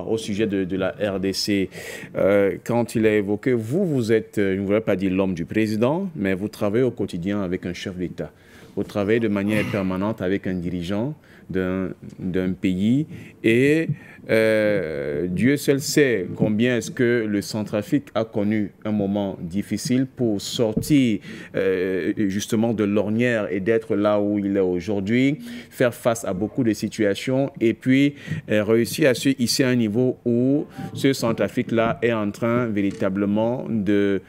d'abord au sujet de la RDC. Quand il a évoqué, vous êtes, je ne voudrais pas dire l'homme du président, mais vous travaillez au quotidien avec un chef d'État. Vous travaillez de manière permanente avec un dirigeant d'un pays et Dieu seul sait combien est-ce que le Centrafrique a connu un moment difficile pour sortir justement de l'ornière et d'être là où il est aujourd'hui, faire face à beaucoup de situations et puis réussir à se hisser à un niveau où ce Centrafrique-là est en train véritablement de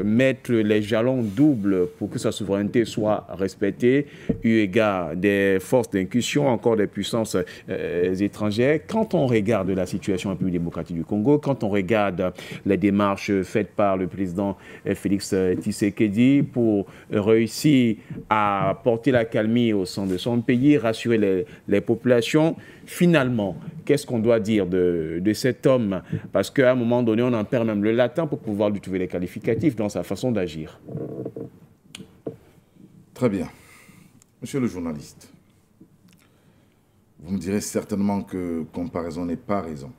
mettre les jalons doubles pour que sa souveraineté soit respectée, eu égard des forces d'incursion, encore des puissances étrangères. Quand on regarde la situation en République démocratique du Congo, quand on regarde les démarches faites par le président Félix Tshisekedi pour réussir à porter la calmie au sein de son pays, rassurer les populations, finalement, qu'est-ce qu'on doit dire de cet homme? Parce qu'à un moment donné, on en perd même le latin pour pouvoir lui trouver les qualificatifs dans sa façon d'agir. Très bien. Monsieur le journaliste, vous me direz certainement que comparaison n'est pas raison.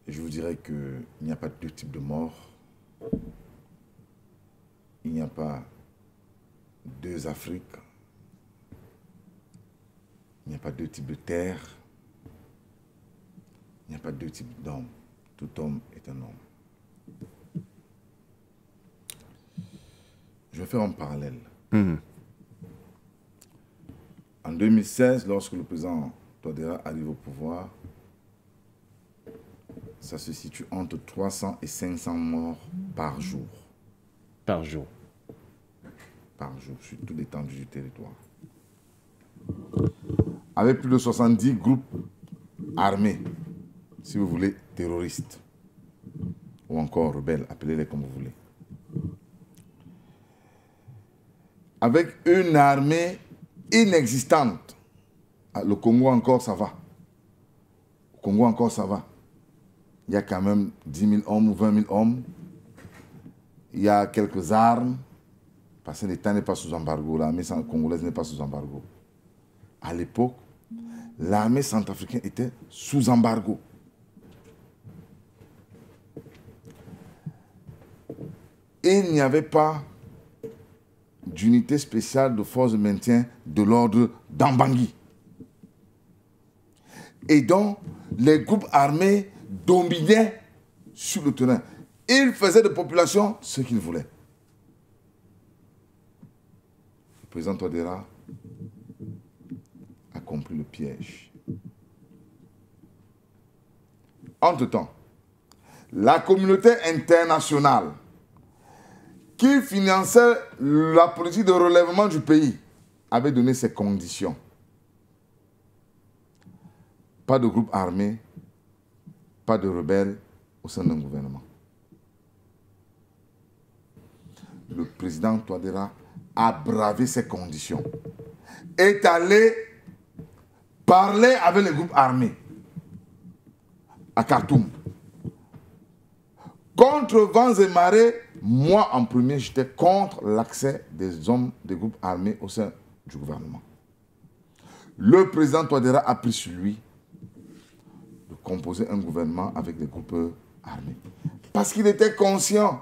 Et je vous dirais qu'il n'y a pas deux types de morts. Il n'y a pas deux Afriques. Il n'y a pas deux types de terre. Il n'y a pas deux types d'hommes. Tout homme est un homme. Je vais faire un parallèle. En 2016, lorsque le président Touadéra arrive au pouvoir, ça se situe entre 300 et 500 morts par jour. Par jour. Par jour, sur toute l'étendue du territoire. Avec plus de 70 groupes armés, si vous voulez, terroristes, ou encore rebelles, appelez-les comme vous voulez. Avec une armée inexistante. Le Congo encore, ça va. Le Congo encore, ça va. Il y a quand même 10 000 hommes ou 20 000 hommes. Il y a quelques armes. Parce que l'État n'est pas sous embargo. L'armée congolaise n'est pas sous embargo. À l'époque, l'armée centrafricaine était sous embargo. Et il n'y avait pas d'unité spéciale de force de maintien de l'ordre d'Ambangui. Et donc, les groupes armés dominaient sur le terrain. Ils faisaient de la population ce qu'ils voulaient. Le président Touadéra a compris le piège. Entre-temps, la communauté internationale qui finançait la politique de relèvement du pays avait donné ses conditions. Pas de groupe armé, pas de rebelles au sein d'un gouvernement. Le président Touadéra a bravé ces conditions, est allé parler avec les groupes armés à Khartoum. Contre vents et marées, moi en premier, j'étais contre l'accès des hommes des groupes armés au sein du gouvernement. Le président Touadéra a pris sur lui de composer un gouvernement avec des groupes armés. Parce qu'il était conscient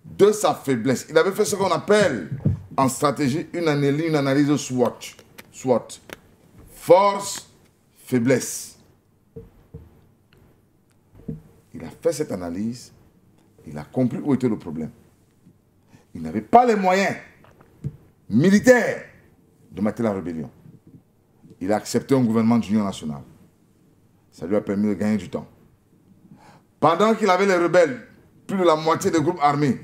de sa faiblesse. Il avait fait ce qu'on appelle en stratégie une analyse SWOT. SWOT. Force, faiblesse. Il a fait cette analyse. Il a compris où était le problème. Il n'avait pas les moyens militaires de mater la rébellion. Il a accepté un gouvernement d'union nationale. Ça lui a permis de gagner du temps. Pendant qu'il avait les rebelles, plus de la moitié des groupes armés,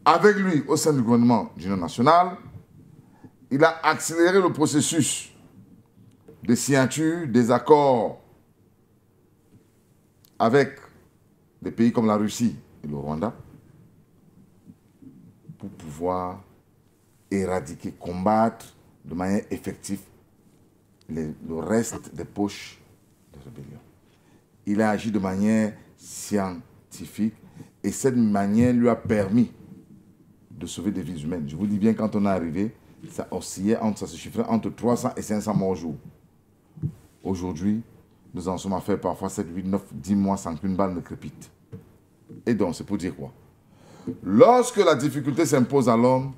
avec lui au sein du gouvernement d'union nationale, il a accéléré le processus de signature des accords avec des pays comme la Russie et le Rwanda pour pouvoir éradiquer, combattre de manière effective le reste des poches de rébellion. Il a agi de manière scientifique et cette manière lui a permis de sauver des vies humaines. Je vous dis bien, quand on est arrivé, ça oscillait, ça se chiffrait entre 300 et 500 morts au jour. Aujourd'hui, nous en sommes à faire parfois 7, 8, 9, 10 mois sans qu'une balle ne crépite. Et donc, c'est pour dire quoi? Lorsque la difficulté s'impose à l'homme,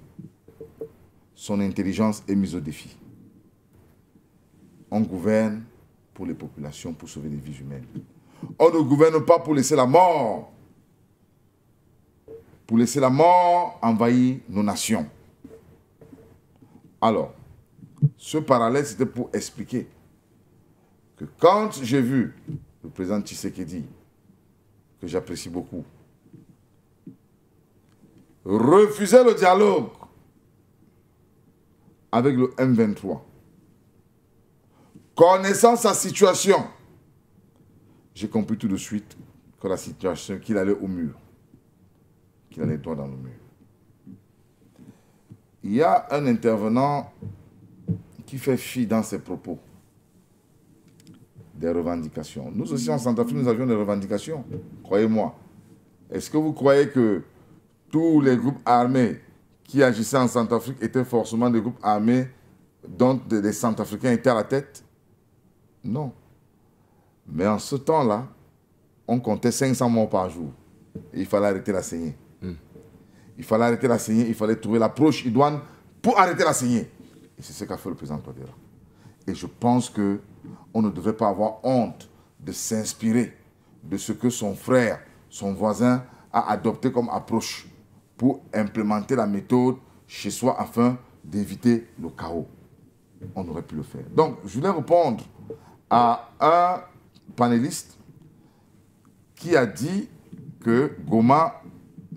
son intelligence est mise au défi. On gouverne pour les populations, pour sauver les vies humaines. On ne gouverne pas pour laisser la mort. Pour laisser la mort envahir nos nations. Alors, ce parallèle, c'était pour expliquer que quand j'ai vu le président Tshisekedi, que j'apprécie beaucoup, refuser le dialogue avec le M23, connaissant sa situation, j'ai compris tout de suite que la situation, qu'il allait au mur, qu'il allait droit dans le mur. Il y a un intervenant qui fait fi dans ses propos des revendications. Nous aussi en Centrafrique, nous avions des revendications, croyez-moi. Est-ce que vous croyez que tous les groupes armés qui agissaient en Centrafrique étaient forcément des groupes armés dont des Centrafricains étaient à la tête? Non. Mais en ce temps-là, on comptait 500 morts par jour. Et il fallait arrêter la saignée. Il fallait arrêter la saignée, il fallait trouver l'approche idoine pour arrêter la saignée. Et c'est ce qu'a fait le président Touadéra. Et je pense qu'on ne devrait pas avoir honte de s'inspirer de ce que son frère, son voisin, a adopté comme approche pour implémenter la méthode chez soi afin d'éviter le chaos. On aurait pu le faire. Donc, je voulais répondre à un panéliste qui a dit que Goma,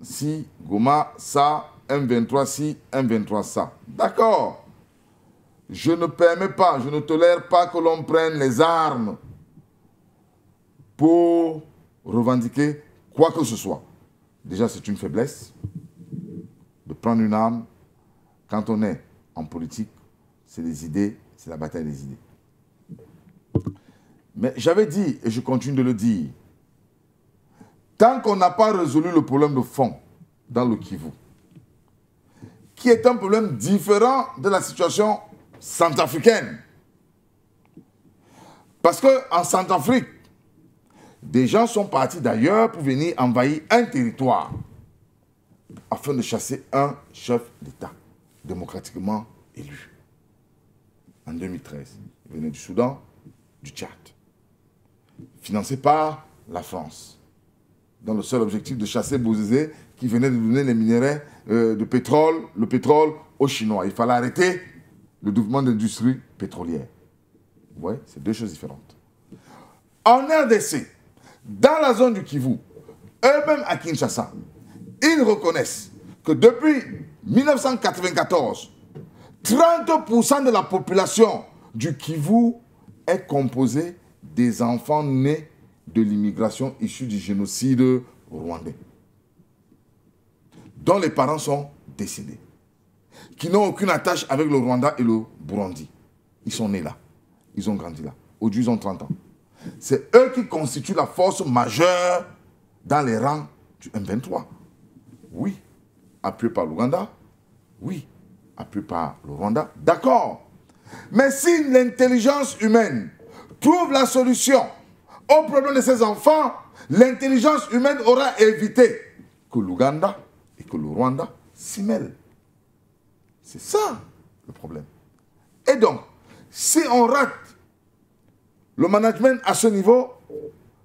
si, Goma, ça, M23, si, M23, ça. D'accord. Je ne permets pas, je ne tolère pas que l'on prenne les armes pour revendiquer quoi que ce soit. Déjà, c'est une faiblesse de prendre une arme. Quand on est en politique, c'est les idées, c'est la bataille des idées. Mais j'avais dit, et je continue de le dire, tant qu'on n'a pas résolu le problème de fond dans le Kivu, qui est un problème différent de la situation centrafricaine. Parce qu'en Centrafrique, des gens sont partis d'ailleurs pour venir envahir un territoire afin de chasser un chef d'État démocratiquement élu. En 2013, il venait du Soudan, du Tchad, financé par la France, dans le seul objectif de chasser Bozizé qui venait de donner les minéraux de pétrole, le pétrole aux Chinois. Il fallait arrêter le développement de l'industrie pétrolière. Vous voyez, c'est deux choses différentes. En RDC, dans la zone du Kivu, eux-mêmes à Kinshasa, ils reconnaissent que depuis 1994, 30% de la population du Kivu est composée des enfants nés de l'immigration issue du génocide rwandais, dont les parents sont décédés, qui n'ont aucune attache avec le Rwanda et le Burundi. Ils sont nés là, ils ont grandi là. Aujourd'hui, ils ont 30 ans. C'est eux qui constituent la force majeure dans les rangs du M23. Oui, appuyé par l'Ouganda. Oui, appuyé par le Rwanda. D'accord. Mais si l'intelligence humaine trouve la solution au problème de ces enfants, l'intelligence humaine aura évité que l'Ouganda et que le Rwanda s'y mêlent. C'est ça le problème. Et donc, si on rate le management à ce niveau,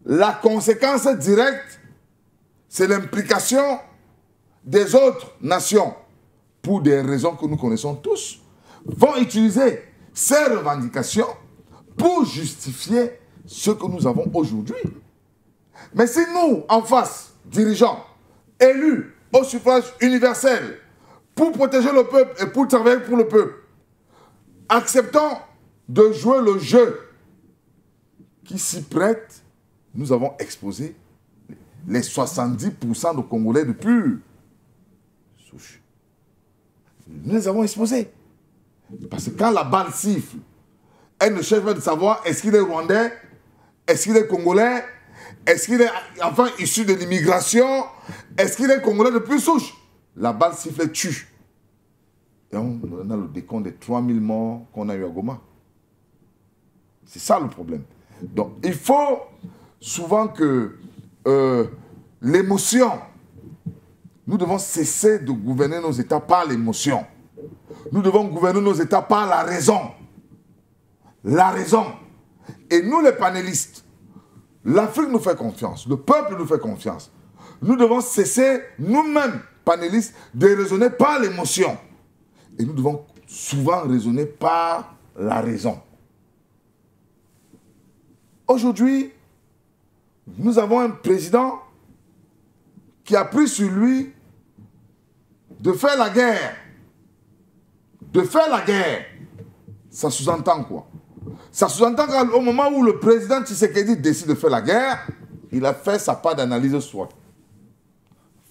la conséquence directe, c'est l'implication des autres nations, pour des raisons que nous connaissons tous, vont utiliser ces revendications pour justifier ce que nous avons aujourd'hui. Mais si nous, en face, dirigeants, élus au suffrage universel, pour protéger le peuple et pour travailler pour le peuple, acceptons de jouer le jeu qui s'y prête, nous avons exposé les 70% de Congolais de pure souche. Nous les avons exposés. Parce que quand la balle siffle, elle ne cherche pas de savoir est-ce qu'il est rwandais, est-ce qu'il est congolais, est-ce qu'il est enfin issu de l'immigration, est-ce qu'il est congolais de pure souche. La balle siffle et tue. Et on a le décompte des 3000 morts qu'on a eu à Goma. C'est ça le problème. Donc, il faut souvent que l'émotion, nous devons cesser de gouverner nos États par l'émotion. Nous devons gouverner nos États par la raison. La raison. Et nous, les panélistes, l'Afrique nous fait confiance, le peuple nous fait confiance. Nous devons cesser, nous-mêmes, panélistes, de raisonner par l'émotion. Et nous devons souvent raisonner par la raison. Aujourd'hui, nous avons un président qui a pris sur lui de faire la guerre. De faire la guerre. Ça sous-entend quoi? Ça sous-entend qu'au moment où le président Tshisekedi décide de faire la guerre, il a fait sa part d'analyse SWOT.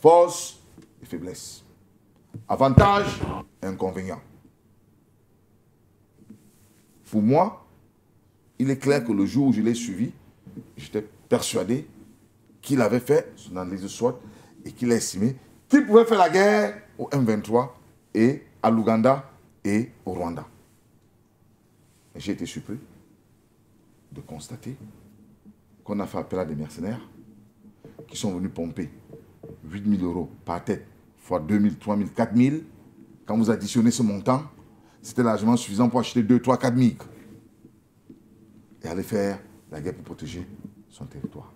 Force et faiblesse. Avantages et inconvénients. Pour moi, il est clair que le jour où je l'ai suivi, j'étais persuadé qu'il avait fait son analyse SWOT et qu'il a estimé qu'il pouvait faire la guerre au M23 et à l'Ouganda et au Rwanda. J'ai été surpris de constater qu'on a fait appel à des mercenaires qui sont venus pomper 8 000 € par tête, fois 2 000, 3 000, 4 000. Quand vous additionnez ce montant, c'était largement suffisant pour acheter 2, 3, 4 MiG. Et aller faire la guerre pour protéger son territoire.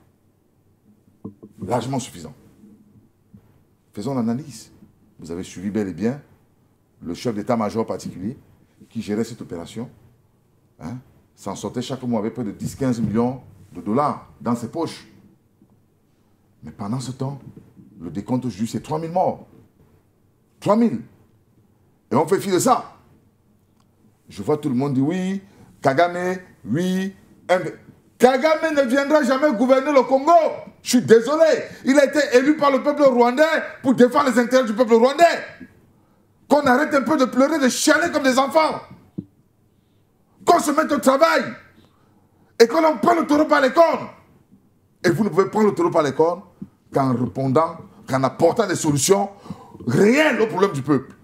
Largement suffisant. Faisons l'analyse. Vous avez suivi bel et bien le chef d'état-major particulier qui gérait cette opération. Hein, s'en sortait chaque mois avec près de 10-15 millions de dollars dans ses poches. Mais pendant ce temps, le décompte aujourd'hui, c'est 3 000 morts. 3 000. Et on fait fi de ça. Je vois tout le monde dire oui, Kagame, oui. Kagame ne viendra jamais gouverner le Congo. Je suis désolé. Il a été élu par le peuple rwandais pour défendre les intérêts du peuple rwandais. Qu'on arrête un peu de pleurer, de chialer comme des enfants. Qu'on se mette au travail. Et qu'on en prenne le taureau par les cornes. Et vous ne pouvez prendre le taureau par les cornes qu'en répondant, qu'en apportant des solutions réelles au problème du peuple.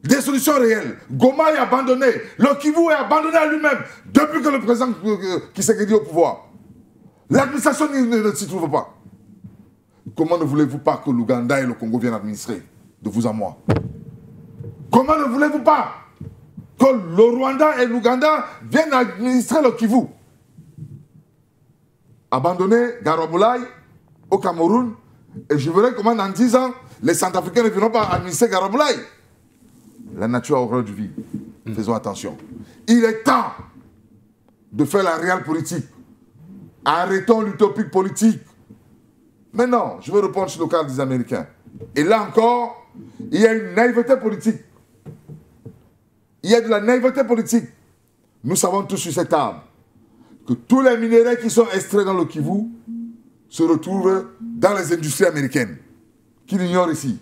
Des solutions réelles. Goma est abandonné. Le Kivu est abandonné à lui-même depuis que le président Tshisekedi est au pouvoir. L'administration ne s'y trouve pas. Comment ne voulez-vous pas que l'Ouganda et le Congo viennent administrer de vous à moi? Comment ne voulez-vous pas que le Rwanda et l'Ouganda viennent administrer le Kivu? Abandonner Garoboulaye au Cameroun, et je verrai comment dans 10 ans, les Centrafricains ne viendront pas administrer Garoboulaye. La nature a horreur du vide. Faisons attention. Il est temps de faire la réelle politique. Arrêtons l'utopique politique. Mais non, je veux répondre sur le cas des Américains. Et là encore, il y a une naïveté politique. Il y a de la naïveté politique. Nous savons tous sur cette table que tous les minéraux qui sont extraits dans le Kivu se retrouvent dans les industries américaines. Qui l'ignorent ici?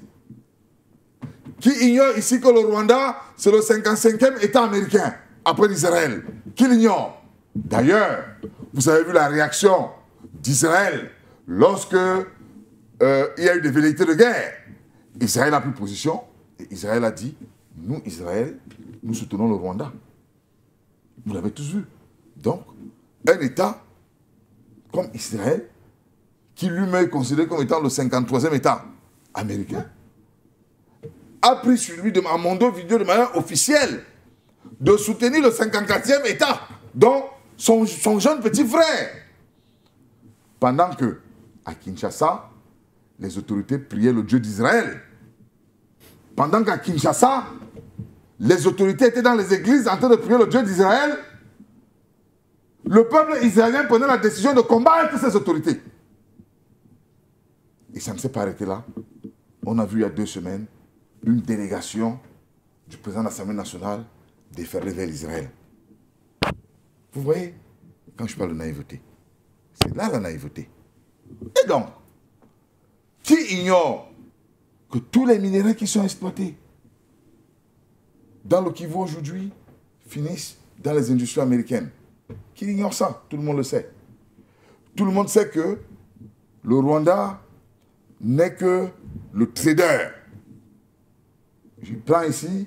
Qui ignore ici que le Rwanda, c'est le 55e État américain, après l'Israël? Qui l'ignore? D'ailleurs, vous avez vu la réaction d'Israël lorsque il y a eu des velléités de guerre. Israël a pris position et Israël a dit, nous, Israël, nous soutenons le Rwanda. Vous l'avez tous vu. Donc, un État comme Israël, qui lui-même est considéré comme étant le 53e État américain, a pris sur lui, à Mondo Vidéo de manière officielle, de soutenir le 54e État, dont son jeune petit frère. Pendant que, à Kinshasa, les autorités priaient le Dieu d'Israël. Pendant qu'à Kinshasa, les autorités étaient dans les églises en train de prier le Dieu d'Israël, le peuple israélien prenait la décision de combattre ces autorités. Et ça ne s'est pas arrêté là. On a vu il y a 2 semaines une délégation du président de l'Assemblée nationale déferler vers l'Israël. Vous voyez, quand je parle de naïveté, c'est là la naïveté. Et donc, qui ignore que tous les minéraux qui sont exploités dans le Kivu aujourd'hui finissent dans les industries américaines? Qui ignore ça? Tout le monde le sait. Tout le monde sait que le Rwanda n'est que le trader. Je prends ici,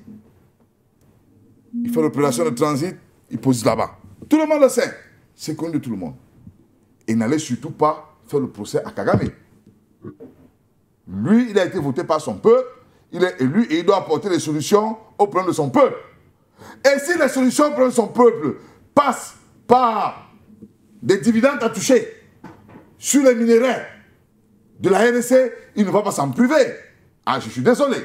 il fait l'opération de transit, il pose là-bas. Tout le monde le sait. C'est connu de tout le monde. Et n'allez surtout pas faire le procès à Kagame. Lui, il a été voté par son peuple, il est élu et il doit apporter des solutions aux problèmes de son peuple. Et si les solutions aux problèmes de son peuple passent par des dividendes à toucher sur les minéraux de la RDC, il ne va pas s'en priver. Ah, je suis désolé.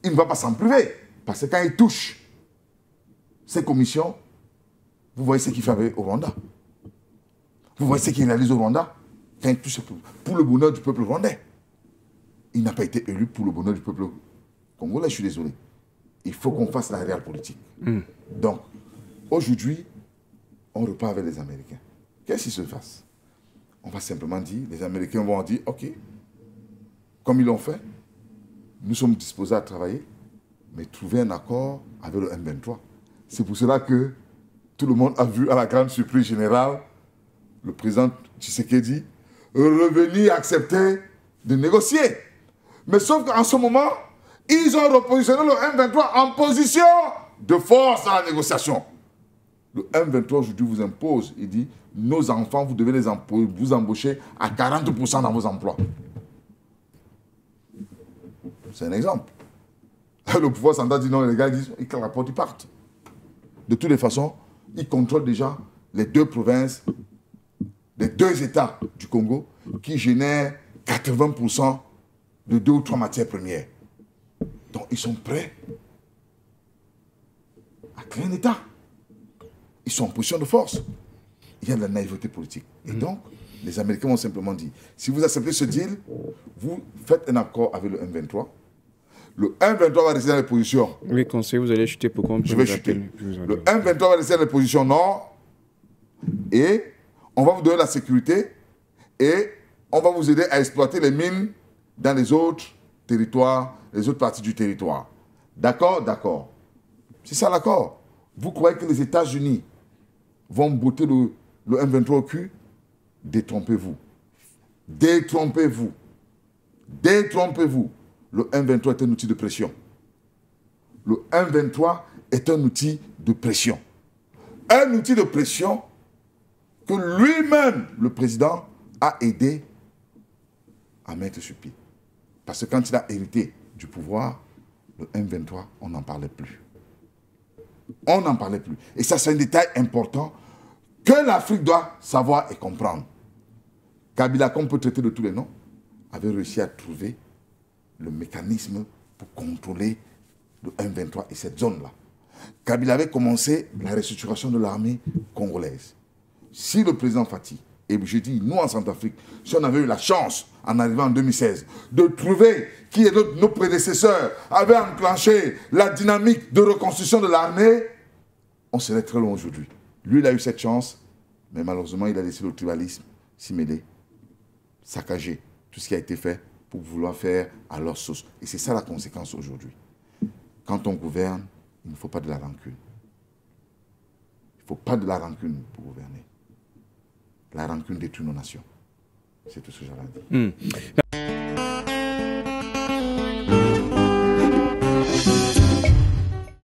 Il ne va pas s'en priver. Parce que quand il touche ces commissions, vous voyez ce qu'il fait au Rwanda. Vous voyez ce qu'il réalise au Rwanda quand il touche pour le bonheur du peuple rwandais. Il n'a pas été élu pour le bonheur du peuple congolais, je suis désolé. Il faut qu'on fasse la réelle politique. Donc, aujourd'hui, on repart avec les Américains. Qu'est-ce qui se passe? On va simplement dire, les Américains vont dire, ok, comme ils l'ont fait, nous sommes disposés à travailler, mais trouver un accord avec le M23. C'est pour cela que tout le monde a vu, à la grande surprise générale, le président Tshisekedi revenir accepter de négocier. Mais sauf qu'en ce moment, ils ont repositionné le M23 en position de force à la négociation. Le M23 aujourd'hui vous impose, il dit, nos enfants, vous devez vous embaucher à 40% dans vos emplois. C'est un exemple. Le pouvoir central dit non, les gars disent, ils rapportent, ils partent. De toutes les façons, ils contrôlent déjà les deux provinces, les deux États du Congo qui génèrent 80% de 2 ou 3 matières premières. Donc ils sont prêts à créer un État. Ils sont en position de force. Il y a de la naïveté politique. Et donc, les Américains vont simplement dire, si vous acceptez ce deal, vous faites un accord avec le M23. Le M23 va rester dans les positions. Oui, conseiller, vous allez chuter pour qu'on Je vais chuter. Le M23 va rester dans les positions nord. Et on va vous donner la sécurité. Et on va vous aider à exploiter les mines dans les autres territoires, les autres parties du territoire. D'accord? D'accord. C'est ça l'accord. Vous croyez que les États-Unis vont botter le M23 au cul? Détrompez-vous. Détrompez-vous. Détrompez-vous. Le M23 est un outil de pression. Le M23 est un outil de pression. Un outil de pression que lui-même, le président, a aidé à mettre sur pied. Parce que quand il a hérité du pouvoir, le M23, on n'en parlait plus. On n'en parlait plus. Et ça, c'est un détail important que l'Afrique doit savoir et comprendre. Kabila, qu'on peut traiter de tous les noms, avait réussi à trouver le mécanisme pour contrôler le M23 et cette zone-là. Kabila avait commencé la restructuration de l'armée congolaise. Si le président Fati, et je dis, nous en Centrafrique, si on avait eu la chance, en arrivant en 2016, de trouver qui est nos prédécesseurs avaient enclenché la dynamique de reconstruction de l'armée, on serait très loin aujourd'hui. Lui, il a eu cette chance, mais malheureusement, il a laissé le tribalisme s'y mêler, saccager tout ce qui a été fait pour vouloir faire à leur sauce. Et c'est ça la conséquence aujourd'hui. Quand on gouverne, il ne faut pas de la rancune. Il ne faut pas de la rancune pour gouverner. La rancune détruit nos nations. C'est tout ce que j'avais à dire.